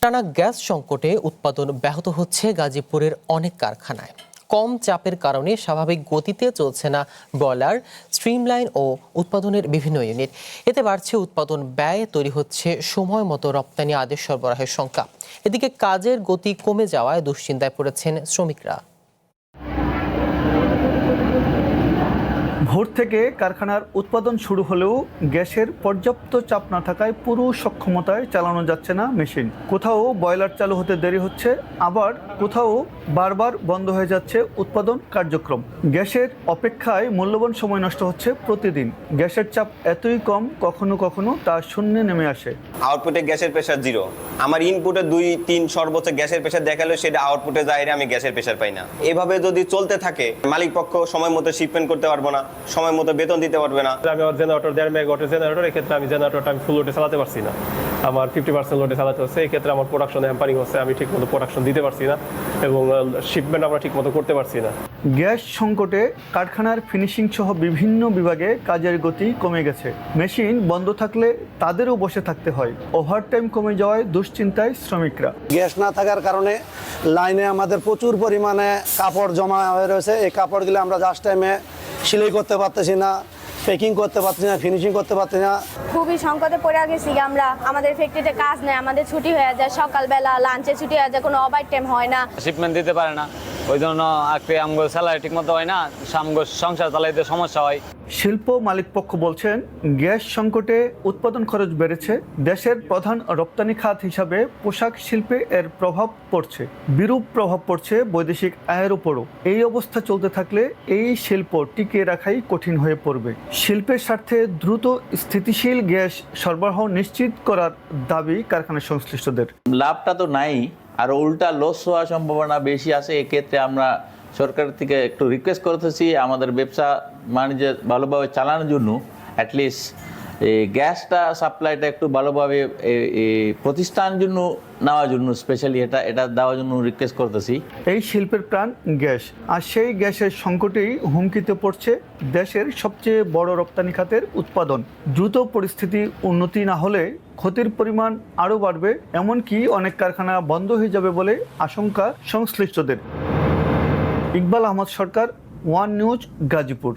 টানা গ্যাস সংকটে উৎপাদন ব্যাহত হচ্ছে গাজীপুরের অনেক কারখানায়। কম চাপের কারণে স্বাভাবিক গতিতে চলছে না ব্রয়লার, স্ট্রিমলাইন ও উৎপাদনের বিভিন্ন ইউনিট। এতে বাড়ছে উৎপাদন ব্যয়, তৈরি হচ্ছে সময় মতো রপ্তানি আদেশ সরবরাহের সংখ্যা। এদিকে কাজের গতি কমে যাওয়ায় দুশ্চিন্তায় পড়েছেন শ্রমিকরা। ভোর থেকে কারখানার উৎপাদন শুরু হলেও গ্যাসের পর্যাপ্ত চাপ না থাকায় পুরো সক্ষমতায় চালানো যাচ্ছে না মেশিন। কোথাও বয়লার চালু হতে দেরি হচ্ছে, আবার কোথাও বারবার বন্ধ হয়ে যাচ্ছে উৎপাদন কার্যক্রম। গ্যাসের অপেক্ষায় মূল্যবান সময় নষ্ট হচ্ছে প্রতিদিন। গ্যাসের চাপ এতই কম, কখনো কখনো তা শূন্যে নেমে আসে। আউটপুটে গ্যাসের প্রেশার 0। আমার ইনপুটে 2-3 সর্বোচ্চ গ্যাসের প্রেশার দেখালে সেটা আউটপুটে যায়, আমি গ্যাসের প্রেশার পাই না। এভাবে যদি চলতে থাকে মালিক পক্ষ সময় মতো শিপমেন্ট করতে পারবো না, সময় মতো বেতন দিতে পারবে না। আমি আমার জেনারেটর 1.5 মেগাওয়াটের জেনারেটর, এক্ষেত্রে আমি জেনারেটরটা ফুল লোডে চালাতে পারছি না, আমার 50% লোডে চালাতে হচ্ছে। এক্ষেত্রে আমার প্রোডাকশনে হ্যাম্পারিং হচ্ছে, আমি ঠিক মতো প্রোডাকশন দিতে পারছি না এবং শিপমেন্ট আমরা ঠিক মতো করতে পারছি না। গ্যাস সংকটে কারখানার ফিনিশিং সহ বিভিন্ন বিভাগে কাজের গতি কমে গেছে। মেশিন বন্ধ থাকলে তাদেরও বসে থাকতে হয়। ওভারটাইম কমে যাওয়ায় দুশ্চিন্তায় শ্রমিকরা। গ্যাস না থাকার কারণে লাইনে আমাদের প্রচুর পরিমাণে কাপড় জমা হয়ে রয়েছে। এই কাপড়গুলো আমরা জাস্ট টাইমে সেলাই করতে পারতেছি না, প্যাকিং করতে পারছি না, ফিনিশিং করতে পারছি না। খুবই সংকটে পড়ে গেছি আমরা। আমাদের ফ্যাক্টরিতে কাজ নেই, আমাদের ছুটি হয়ে যায়, সকালবেলা লাঞ্চে ছুটি হয়ে যায়, কোনো ওভার টাইম হয় না, শিপমেন্ট দিতে পারে না। ওই জন্য আমগো স্যালারি ঠিক মতো হয় না, সংসার চালাইতে সমস্যা হয়। শিল্প মালিক পক্ষ বলছেন, গ্যাস সংকটে উৎপাদন খরচ বেড়েছে। দেশের প্রধান রপ্তানি খাত হিসাবে পোশাক শিল্পে এর প্রভাব পড়ছে। বিরূপ প্রভাব পড়ছে বৈদেশিক আয়ের উপরও। এই অবস্থা চলতে থাকলে এই শিল্প টিকিয়ে রাখাই কঠিন হয়ে পড়বে। শিল্পের স্বার্থে দ্রুত স্থিতিশীল গ্যাস সরবরাহ নিশ্চিত করার দাবি কারখানা সংশ্লিষ্টদের। লাভটা তো নাই, আর উল্টা লস হওয়ার সম্ভাবনা বেশি আছে। এক্ষেত্রে আমরা সরকার থেকে একটু রিকোয়েস্ট করতেছি, আমাদের ব্যবসা বাণিজ্য ভালোভাবে চালানোর জন্য অ্যাটলিস্ট এই গ্যাসটা সাপ্লাইটা একটু ভালোভাবে প্রতিষ্ঠান জন্য নেওয়ার জন্য স্পেশালি এটা দেওয়ার জন্য রিকোয়েস্ট করতেছি। এই শিল্পের প্রাণ গ্যাস, আর সেই গ্যাসের সংকটেই হুমকিতে পড়ছে দেশের সবচেয়ে বড় রপ্তানি খাতের উৎপাদন। দ্রুত পরিস্থিতি উন্নতি না হলে ক্ষতির পরিমাণ আরও বাড়বে, এমনকি অনেক কারখানা বন্ধ হয়ে যাবে বলে আশঙ্কা সংশ্লিষ্টদের। ইকবাল আহমদ সরকার, ওয়ান নিউজ, গাজীপুর।